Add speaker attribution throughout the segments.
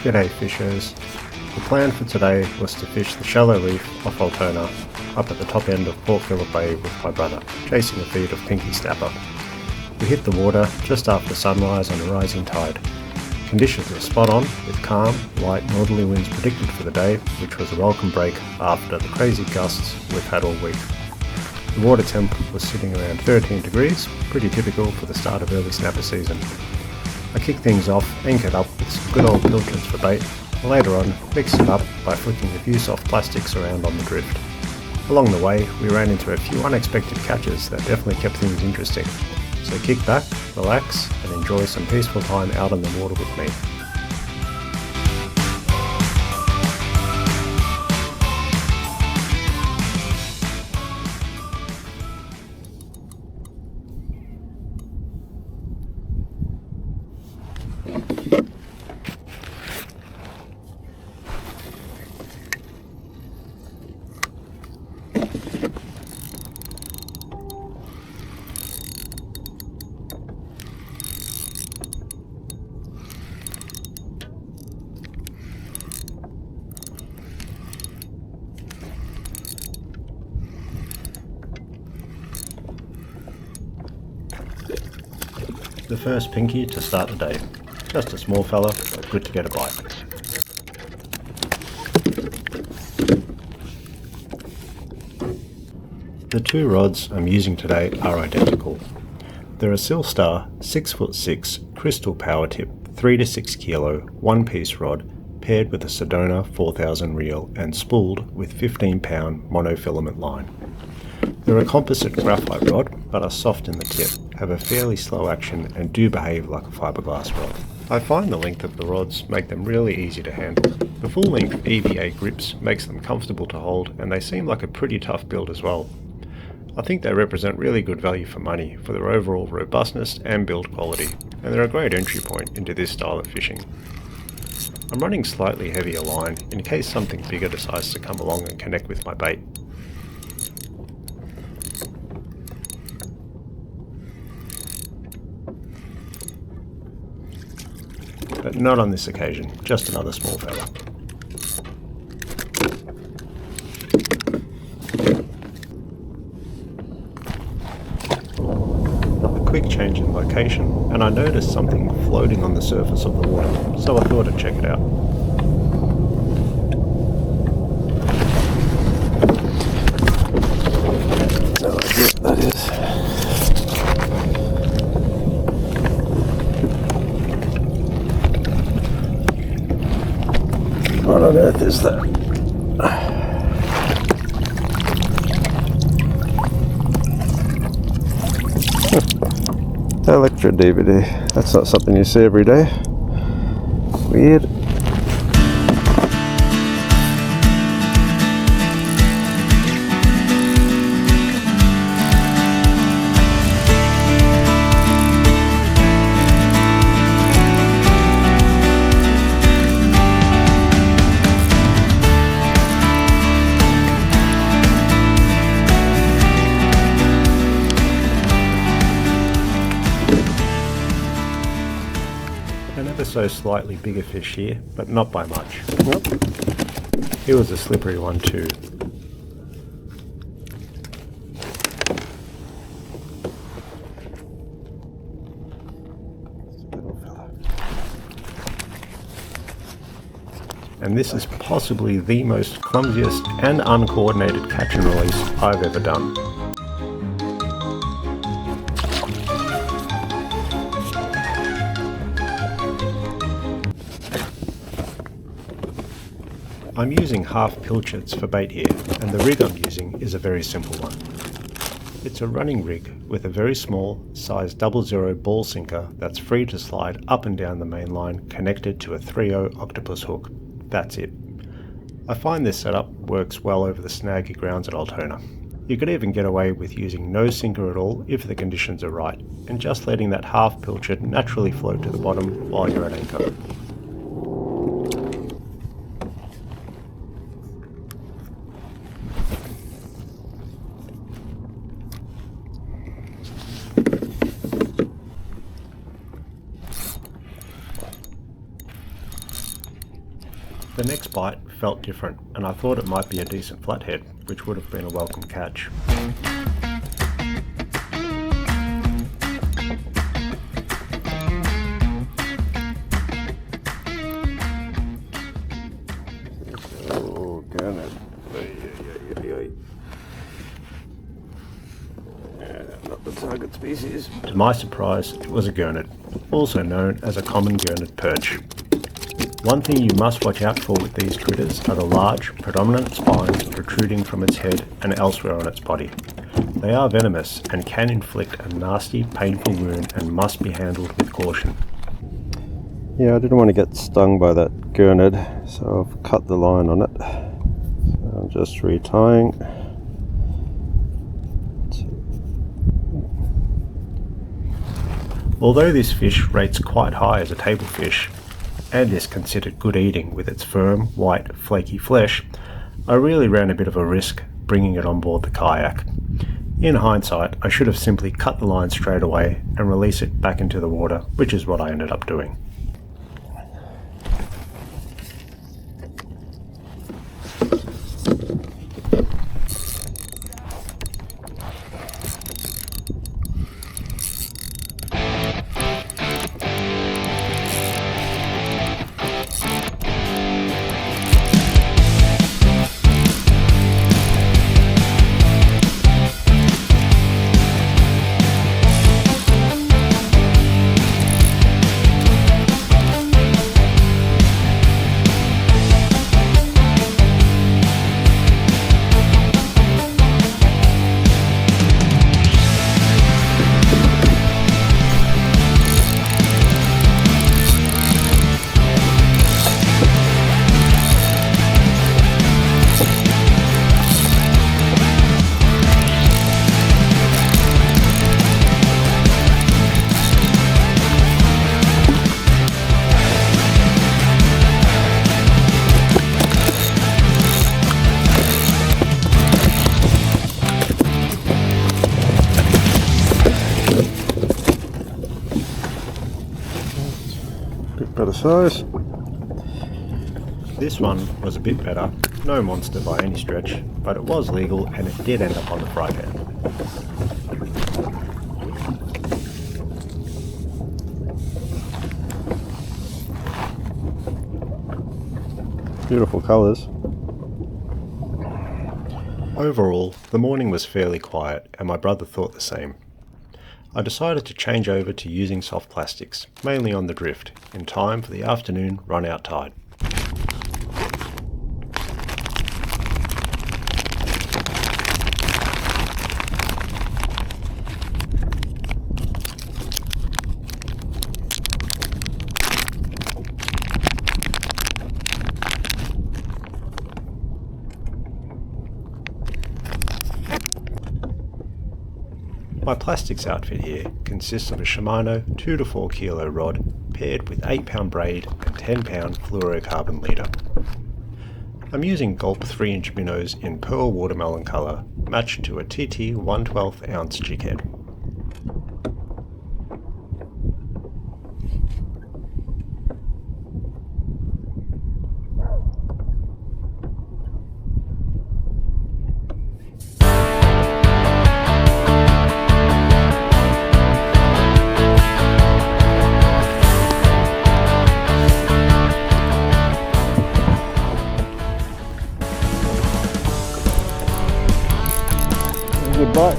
Speaker 1: G'day fishers. The plan for today was to fish the shallow reef off Altona up at the top end of Port Phillip Bay with my brother, chasing a feed of pinky snapper. We hit the water just after sunrise on a rising tide. Conditions were spot on, with calm, light northerly winds predicted for the day, which was a welcome break after the crazy gusts we've had all week. The water temp was sitting around 13 degrees, pretty typical for the start of early snapper season. I kicked things off, anchored up with some good old pilchards for bait, and later on mixed it up by flicking a few soft plastics around on the drift. Along the way we ran into a few unexpected catches that definitely kept things interesting, so kick back, relax and enjoy some peaceful time out on the water with me. The first pinky to start the day. Just a small fella, but good to get a bite. The two rods I'm using today are identical. They're a Silstar 6'6" crystal power tip 3 to 6 kilo 1-piece rod paired with a Sedona 4000 reel and spooled with 15-pound monofilament line. They're a composite graphite rod, but are soft in the tip, have a fairly slow action and do behave like a fiberglass rod. I find the length of the rods make them really easy to handle. The full-length EVA grips makes them comfortable to hold, and they seem like a pretty tough build as well. I think they represent really good value for money for their overall robustness and build quality, and they're a great entry point into this style of fishing. I'm running slightly heavier line in case something bigger decides to come along and connect with my bait. But not on this occasion, just another small fella. A quick change in location, and I noticed something floating on the surface of the water, so I thought I'd check it out. No idea what that is. What on earth is that? Electro DVD. That's not something you see every day. Weird. An ever so slightly bigger fish here, but not by much. Nope. He was a slippery one too. And this is possibly the most clumsiest and uncoordinated catch and release I've ever done. I'm using half pilchards for bait here, and the rig I'm using is a very simple one. It's a running rig with a very small, size 00 ball sinker that's free to slide up and down the main line connected to a 3/0 octopus hook. That's it. I find this setup works well over the snaggy grounds at Altona. You could even get away with using no sinker at all if the conditions are right, and just letting that half pilchard naturally float to the bottom while you're at anchor. The next bite felt different, and I thought it might be a decent flathead, which would have been a welcome catch.
Speaker 2: Oh, gurnard. Not the target species.
Speaker 1: To my surprise, it was a gurnard, also known as a common gurnard perch. One thing you must watch out for with these critters are the large, predominant spines protruding from its head and elsewhere on its body. They are venomous and can inflict a nasty, painful wound and must be handled with caution.
Speaker 2: Yeah, I didn't want to get stung by that gurnard, so I've cut the line on it. So I'm just retying.
Speaker 1: Although this fish rates quite high as a table fish, and is considered good eating with its firm, white, flaky flesh, I really ran a bit of a risk bringing it on board the kayak. In hindsight, I should have simply cut the line straight away and release it back into the water, which is what I ended up doing.
Speaker 2: Better size.
Speaker 1: This one was a bit better, no monster by any stretch, but it was legal and it did end up on the fry pan.
Speaker 2: Beautiful colours.
Speaker 1: Overall, the morning was fairly quiet and my brother thought the same. I decided to change over to using soft plastics, mainly on the drift, in time for the afternoon run-out tide. My plastics outfit here consists of a Shimano 2 to 4 kilo rod paired with 8 pound braid and 10 pound fluorocarbon leader. I'm using Gulp 3-inch minnows in pearl watermelon colour matched to a TT 1/12 ounce jig head.
Speaker 2: Good bite.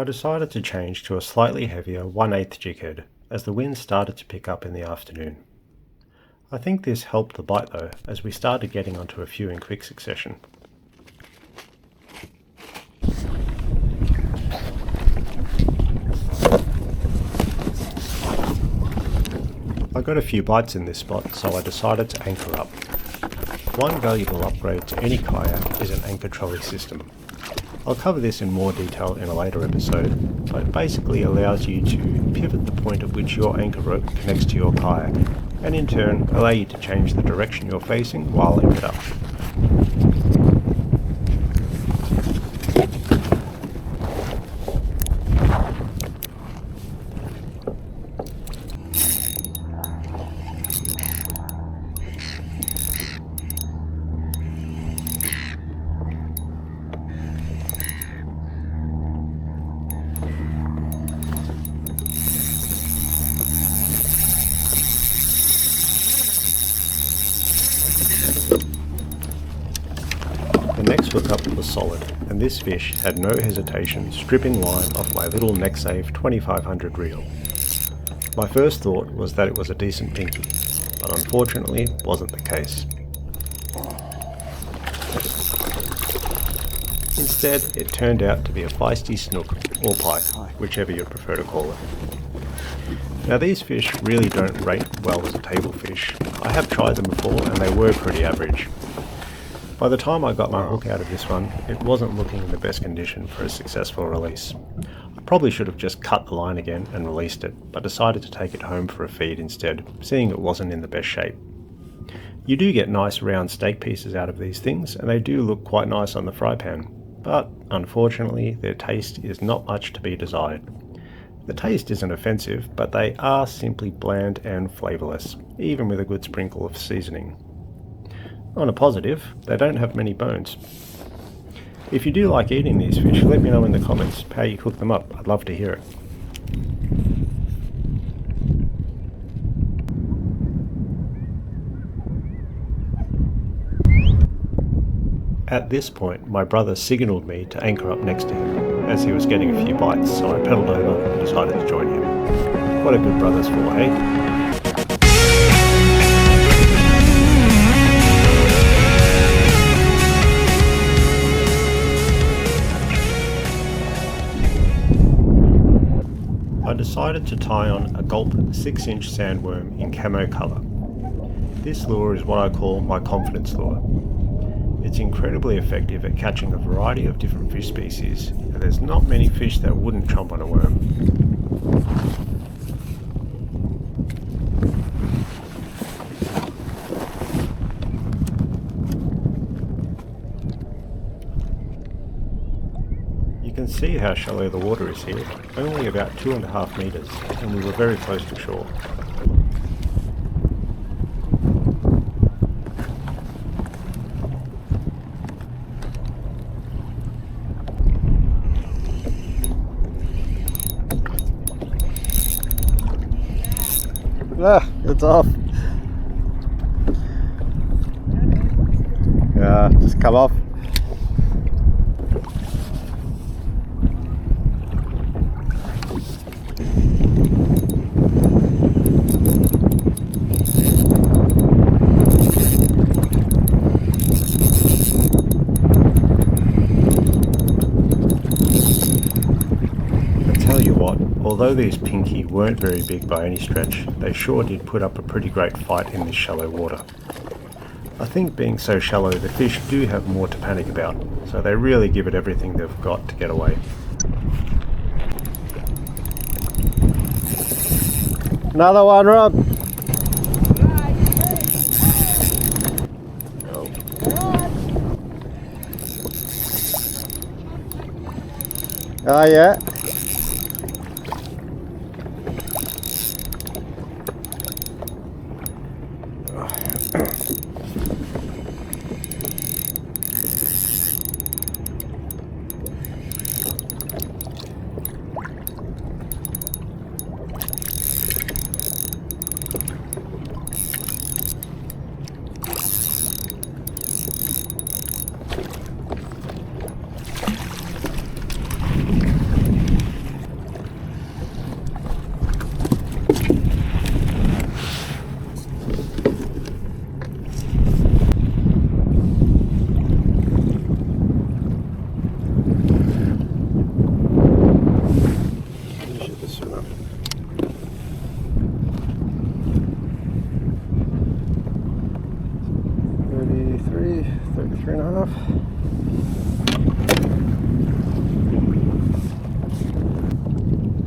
Speaker 1: I decided to change to a slightly heavier 1/8 jig head as the wind started to pick up in the afternoon. I think this helped the bite though, as we started getting onto a few in quick succession. I got a few bites in this spot, so I decided to anchor up. One valuable upgrade to any kayak is an anchor trolley system. I'll cover this in more detail in a later episode, but it basically allows you to pivot the point at which your anchor rope connects to your kayak, and in turn allow you to change the direction you're facing while anchored up. The next hookup was solid, and this fish had no hesitation stripping line off my little NexSave 2500 reel. My first thought was that it was a decent pinky, but unfortunately wasn't the case. Instead, it turned out to be a feisty snook, or pike, whichever you prefer to call it. Now these fish really don't rate well as a table fish. I have tried them before and they were pretty average. By the time I got my hook out of this one, it wasn't looking in the best condition for a successful release. I probably should have just cut the line again and released it, but decided to take it home for a feed instead, seeing it wasn't in the best shape. You do get nice round steak pieces out of these things, and they do look quite nice on the fry pan, but unfortunately their taste is not much to be desired. The taste isn't offensive, but they are simply bland and flavourless, even with a good sprinkle of seasoning. On a positive, they don't have many bones. If you do like eating these fish, let me know in the comments how you cook them up. I'd love to hear it. At this point, my brother signalled me to anchor up next to him, as he was getting a few bites, so I pedalled over and decided to join him. What a good brother's for, eh? I decided to tie on a Gulp 6-inch sandworm in camo colour. This lure is what I call my confidence lure. It's incredibly effective at catching a variety of different fish species, and there's not many fish that wouldn't chomp on a worm. You can see how shallow the water is here, only about 2.5 metres, and we were very close to shore.
Speaker 2: Ah, it's off. Yeah, just come off.
Speaker 1: Although these pinky weren't very big by any stretch, they sure did put up a pretty great fight in this shallow water. I think being so shallow, the fish do have more to panic about, so they really give it everything they've got to get away.
Speaker 2: Another one, Rob. Oh yeah. Three and a half.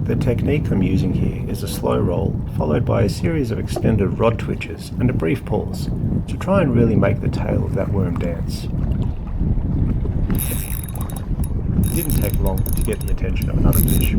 Speaker 1: The technique I'm using here is a slow roll, followed by a series of extended rod twitches and a brief pause, to try and really make the tail of that worm dance. It didn't take long to get the attention of another fish.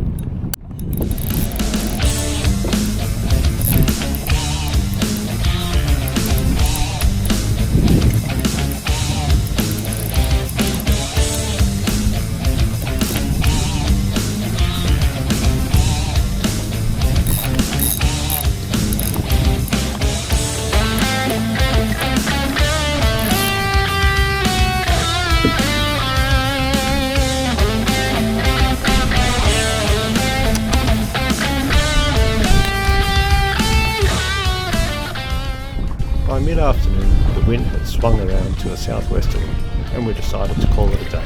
Speaker 1: By mid-afternoon, the wind had swung around to a southwesterly, and we decided to call it a day.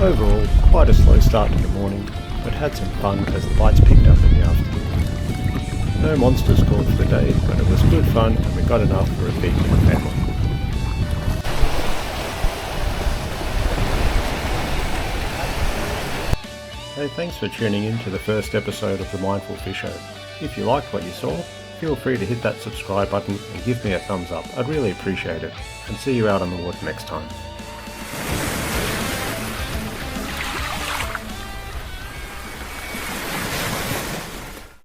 Speaker 1: Overall, quite a slow start to the morning, but had some fun as the bites picked up in the afternoon. No monsters caught for the day, but it was good fun and we got enough for a feed for the family. Hey, thanks for tuning in to the first episode of the Mindful Fish Show. If you liked what you saw, feel free to hit that subscribe button and give me a thumbs up. I'd really appreciate it. And see you out on the water next time.